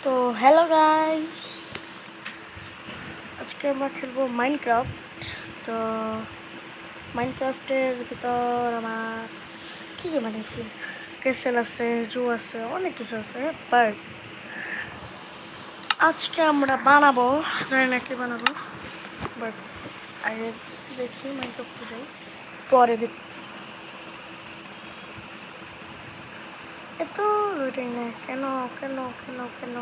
তো hello guys, আজকে আমরা খেলবো মাইনক্রাফট। তো মাইনক্রাফটের ভিতর আমার কী কী বানিয়েছি, ক্যাসেল আছে, জু আছে, অনেক কিছু আছে। বাট আজকে আমরা বানাবো, জানি না কি বানাবো, বাট আগে দেখি মাইনক্রাফটে যাই, পরে দেখছি। এত রুটিন কেন কেন কেন কেন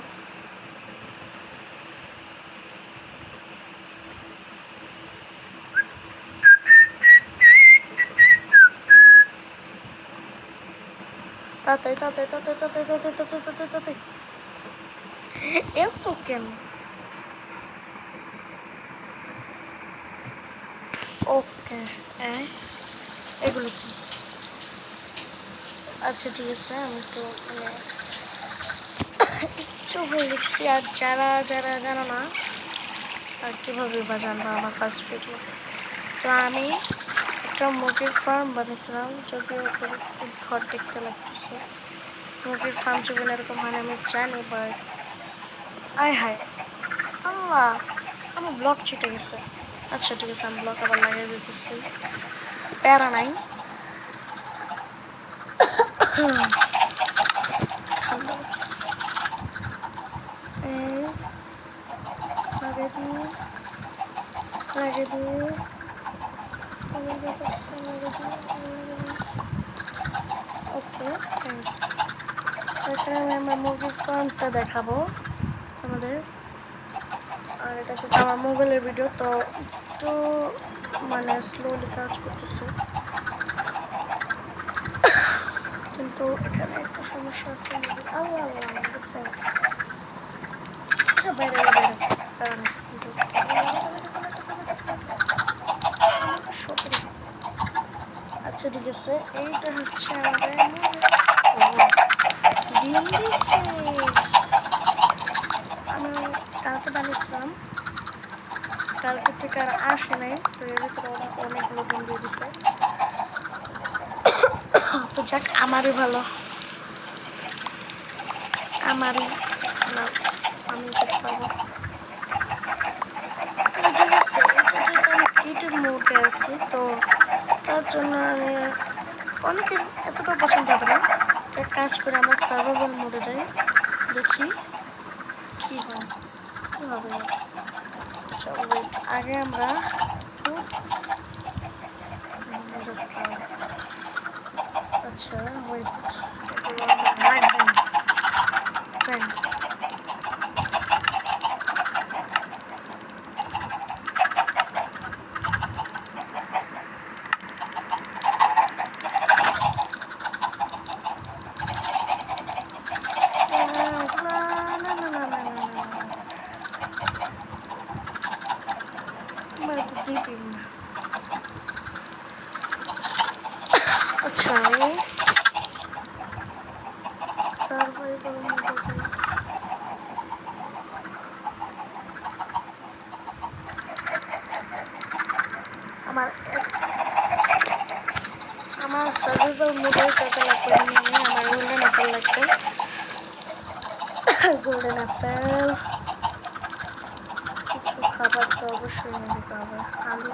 তাড়াতাড়ি তাড়াতাড়ি তাড়াতাড়ি তাড়াতাড়ি তাড়াতাড়ি তাড়াতাড়ি তাড়াতাড়ি এত কেন? ওকে, এগুলো কি? আচ্ছা ঠিক আছে, আমি তো একটু হয়ে লিখছি। আর যারা যারা জানো না আর কীভাবে বা জানবো আমার ফার্স্ট ভিডিও, তো আমি একটা মুরগির ফার্ম বানিয়েছিলাম, যদিও ঘর দেখতে লাগতেছে। মুরগির ফার্ম জীবনে এরকম মানে আমি জানি, বাট আয় হায় আল্লাহ, আমার ব্লক ছিটে গেছে। আচ্ছা ঠিক আছে, আমি ব্লক আবার লাগিয়ে দিতেছি, প্যারা নাই। ঠান্ডা লাগিয়ে দিয়ে লাগিয়ে দিয়ে ওকে, এখানে আমি আমার মুরগির ফার্মটা দেখাবো আমাদের। আর এটা হচ্ছে আমার মোবাইলের ভিডিও, তো একটু মানে স্লোলি কাজ করতেছে, কিন্তু এখানে একটা সমস্যা আছে। আল্লাহ আল্লাহ দেখছেন, আচ্ছা বাইরে বাইরে কারণ আচ্ছা ঠিক আছে, এইটা হচ্ছে আমাদের ডিম দিছে। আমি কালকে বানিয়েছিলাম, কালকে থেকে আর আসে নাই, তো এর ভিতরে ওরা অনেকগুলো ডিম দিয়ে দিছে। তো যাক, আমারই ভালো, আমারই না, আমি পাবো। ক্রিয়েটিভ মোডে আছি, তো তার জন্য আমি অনেকের এতটা পছন্দ হবে না। এক কাজ করে আমরা সার্ভাইভাল মোডে যাই, দেখি কী হয়, কী হবে। আচ্ছা ওয়েট, আগে আমরা আচ্ছা ওয়েট, এগুলো আমরা রাখবো চাই। আচ্ছা আমি সার্ভাইভাল মোডে যাই। আমার সার্ভাইভাল মোডে টাকা লাগবে, আমার গোল্ডেন অ্যাপেল লাগবে। গোল্ডেন অ্যাপেল, কিছু খাবার তো অবশ্যই এনে দিতে হবে, আলু,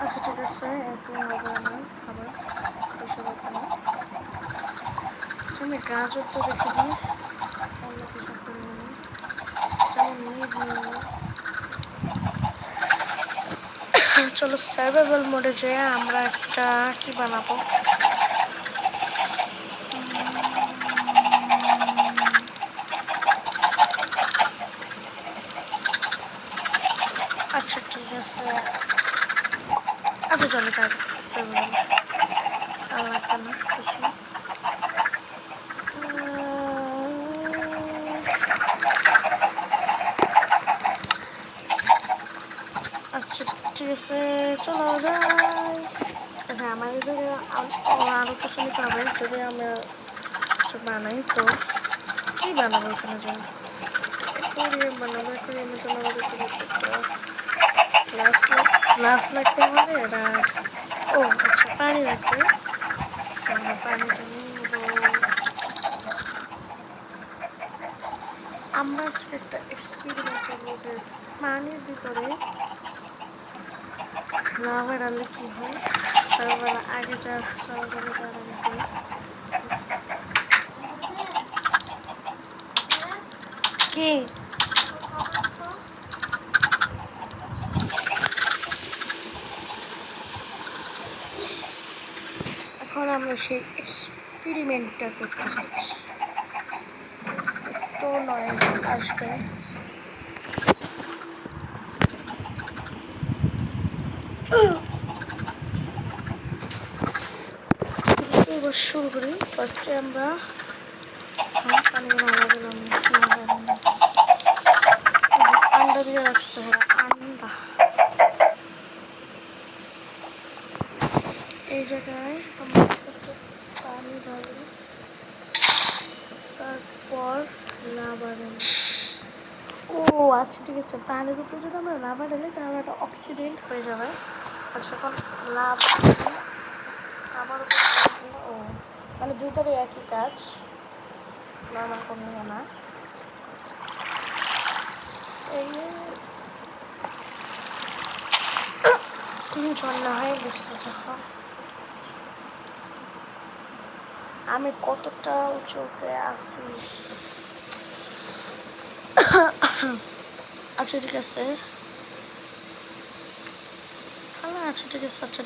আচ্ছা ঠিক আছে, এত হবে আমার খাবার, বেশি হবে না। আমি গাজর তো দেখে দিই, অন্য কিছু করে নিই, যেমন নিয়ে চলো সার্ভাইভাল মোডে যেয়ে আমরা একটা কি বানাবো। আচ্ছা ঠিক আছে, আচ্ছা চলো কাজ আর লাগবে না কিছু। আচ্ছা ঠিক আছে, চলো যাই। আচ্ছা আমার যদি আরও কিছু নিতে হবে, যদি আমরা কিছু বানাই, তো কী বানাবো এখানে যাই, অ্যাকোয়ারিয়াম বানাবো। অ্যাকোয়ারিয়ামের জন্য আমাদের গ্লাস গ্লাস লাগবে আমাদের আর ও আচ্ছা পানি লাগবে আমরা পানিটা নিব আমরা আজকে একটা এক্সপেরিমেন্ট করবো যে পানির ভিতরে লাভা ডাললে কি হয় সকালবেলা আগে যা সকালবেলা যাওয়ার আগে কি এখন আমরা সেই এক্সপেরিমেন্টটা করতে যাচ্ছি তো নয়েজ আসবে এবার শুরু করি ফার্স্টে আমরা পানিগুলো ভালো দিলাম আন্ডা দিয়ে রাখতে হবে আন্ডা এই জায়গায় আমরা পানি ঢালি তারপর লাভা ঢালি ও আচ্ছা ঠিক আছে পানির উপরে যদি আমরা লাভা ঢালি তাহলে একটা অক্সিডেন্ট হয়ে যাবে আচ্ছা এখন লাভা আমার উপর ও মানে দুইটারই একই কাজ আমার কোনো না এই ঝর্ণা হয়ে গেছে যখন আমি কতটা উঁচুতে আছি আচ্ছা ঠিক আছে তাহলে আচ্ছা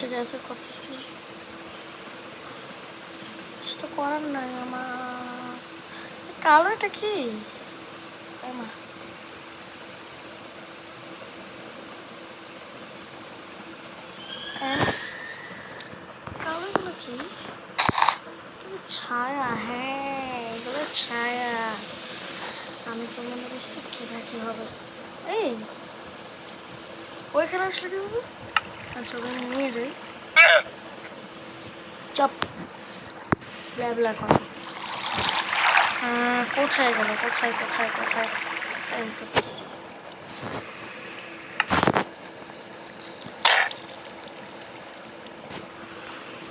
ঠিক আছে করতেছি কিছু তো করার নাই আমার কালোটা কি আমার কালোগুলো কি ছায়া হ্যাঁ এগুলো ছায়া আমি তো মনে করছি কি হবে এই ওইখানে আসলে কি হবে আচ্ছা ওখানে নিয়ে যাই চপ ব্লা কর কোথায় গেল কোথায় এই তো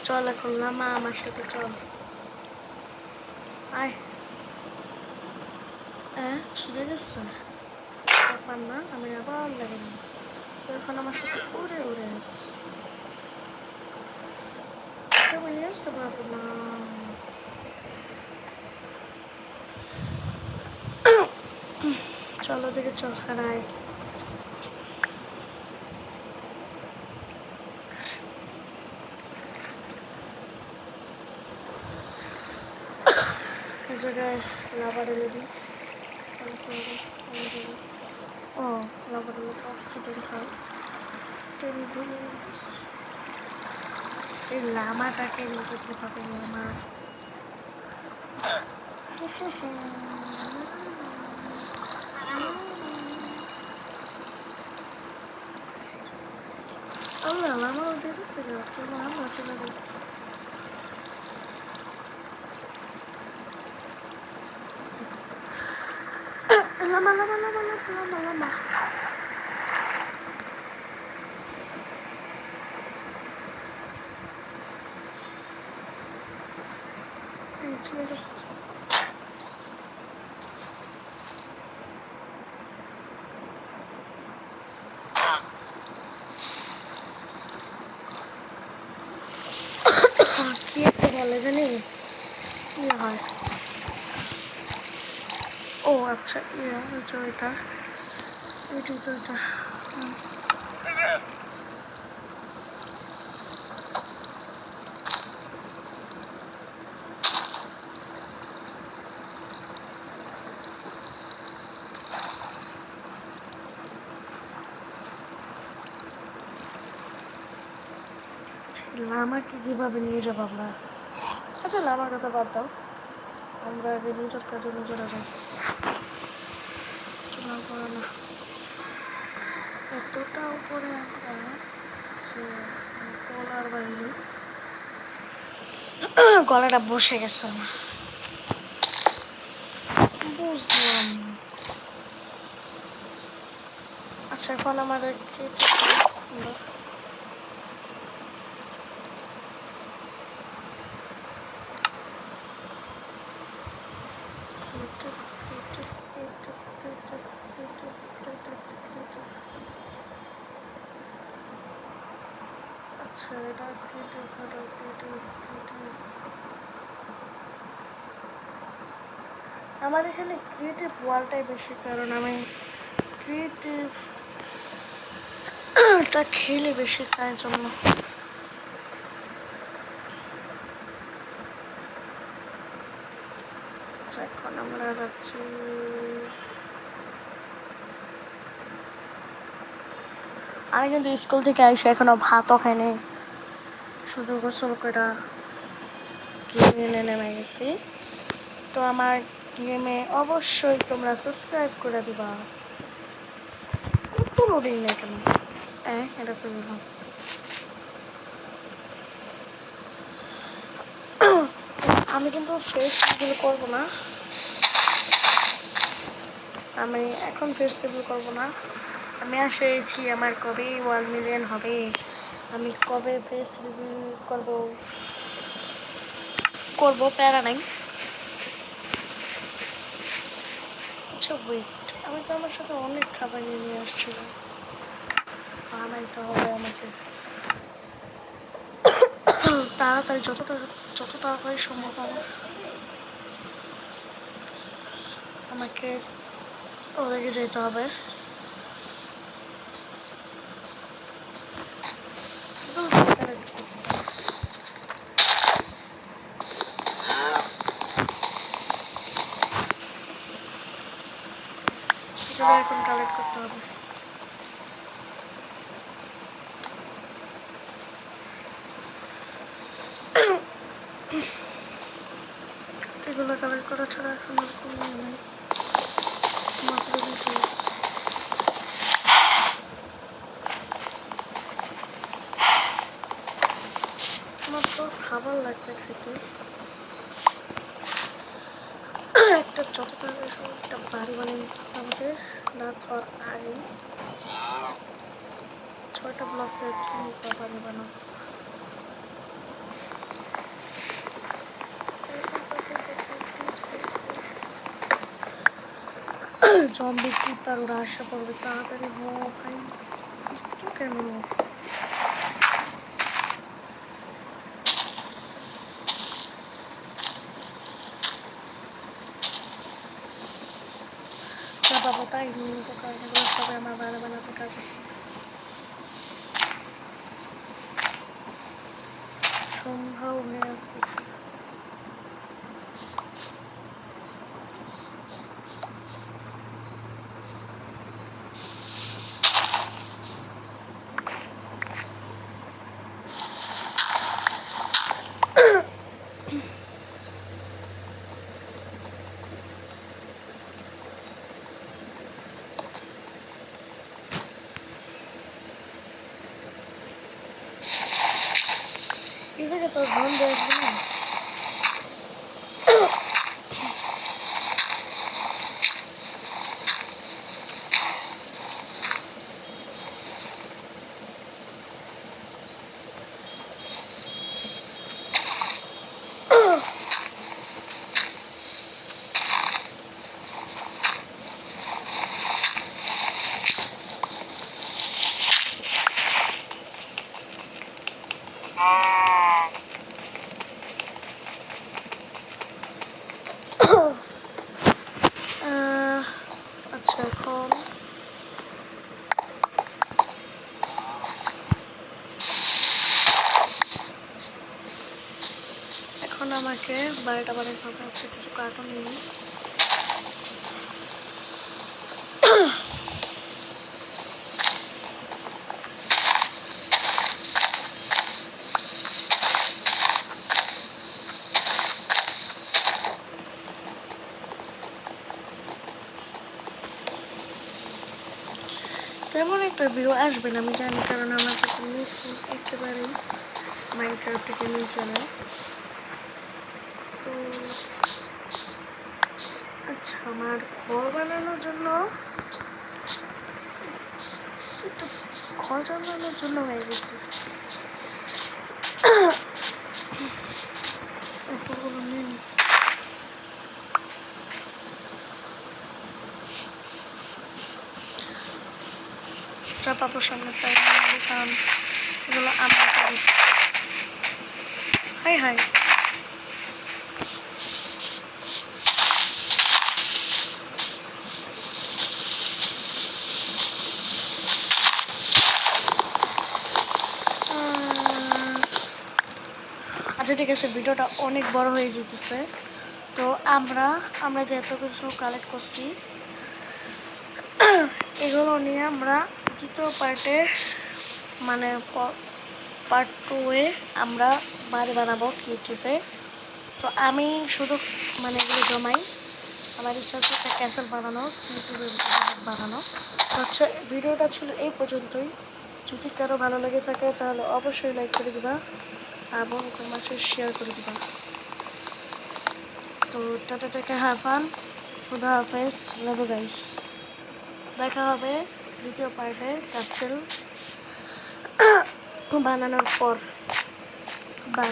চল এখন নামা আমার সাথে চল আয় ছিঁড়ে গেছে ব্যাপার না আমি আবার লাগে না তো এখন আমার সাথে উড়ে নিয়ে আসতে পারবো না চলো দেখে চল হারাই এই জায়গায় লাভা ঢেলে দিই ও লাভা ঢেলে তো অক্সিডেন্ট হয় এই লামাটাকে নিতে কীভাবে লামা আল্লাহ লামা উঠে গেছে চলো আমরা চলে যাই lama চলে গেছে কি একটা বলে জানি কি হয় ও আচ্ছা এটা লামাকে কিভাবে নিয়ে যাবো আমরা আচ্ছা লামার কথা বাদ দাও আমরা আগে নিজের কাজে নিজেরা যাই না এতটা উপরে আমরা যে গলার বাইরে গলাটা বসে গেছে আমার বুঝলাম আচ্ছা এখন আমাদের আচ্ছা এটা ক্রিয়েটিভ ফটো ক্রিয়েটিভ আমার এখানে ক্রিয়েটিভ ওয়ালটাই বেশি, কারণ আমি ক্রিয়েটিভটা খেলে বেশি তাই জন্য। এখন আমরা যাচ্ছি, আমি কিন্তু স্কুল থেকে এসে এখনো ভাতও খাইনি, শুধু গোসল করে গেমে নেমে গেছি। তো আমার গেমে অবশ্যই তোমরা সাবস্ক্রাইব করে দিবা। তো লোডিং নেই কেন? এটা করে দিলাম। আমি কিন্তু ফেস রিভিল করবো না, আমি এখন ফেস রিভিল করবো না। আমি আসেছি আমার কবে 1 মিলিয়ন হবে, আমি কবে ফেস রিভিল করবো প্যারা নাই। আচ্ছা ওয়েট, আমি তো আমার সাথে অনেক খাবার নিয়ে আসছিলাম, আমার এটা হবে আমাকে তাড়াতাড়ি যত তাড়াতাড়ি সম্ভব আমাকে ওদিকে যেতে হবে। এখন কালেক্ট করতে হবে। এগুলো কালেক্ট করা ছাড়া এখন আর কোনো নেই মাত্র ডিটেলস। আমার তো খাবার লাগবে খেতে, একটা যত তাড়াতাড়ি একটা বাড়ি বানিয়ে আমাদের রাত হওয়ার আগে 6টা ব্লক বাড়ি বানাবো। জম্বি ক্রিপার ওরা আসা পড়বে, তাড়াতাড়ি হওয়া ভাই, একটু কেন বাবা তাই কারণ এগুলো সবাই আমার বানাতে কাজ সম্ভব হয়ে আসতেছে। এই জায়গায় তো জম্বি আসবে না। আচ্ছা এখন আমাকে বাড়িটা বানাতে হবে, কিছু কার্টুন নিয়ে। তেমন একটা ভিডিও আসবে না আমি জানি, কারণ আমার কাছে একেবারেই মাইনক্রাফট থেকে নিয়ে চ্যানেল। তো আচ্ছা আমার ঘর বানানোর জন্য হয়ে গেছে। পাপড় সামনে কারণ এগুলো আমরা করি। হাই হাই আচ্ছা ঠিক আছে, ভিডিওটা অনেক বড় হয়ে যেতেছে। তো আমরা যে এত কিছু কালেক্ট করছি এগুলো নিয়ে আমরা দ্বিতীয় পার্টে মানে পার্ট 2-এ আমরা বাড়ি বানাবো ক্রিয়েটিভে। তো আমি শুধু মানে এগুলো জমাই, আমার ইচ্ছা আছে একটা ক্যাসেল বানানো, ক্রিয়েটিভে বানানো। তো হচ্ছে ভিডিওটা ছিল এই পর্যন্তই। যদি কারো ভালো লেগে থাকে তাহলে অবশ্যই লাইক করে দিবা এবং তোমার সাথে শেয়ার করে দিবা। তো টাটা টাটা, হ্যাভ ফান, খুদা হাফেজ, লাভ ইউ গাইস। দেখা হবে দ্বিতীয় পার্টে ক্যাসেল বানানোর পর। বাই।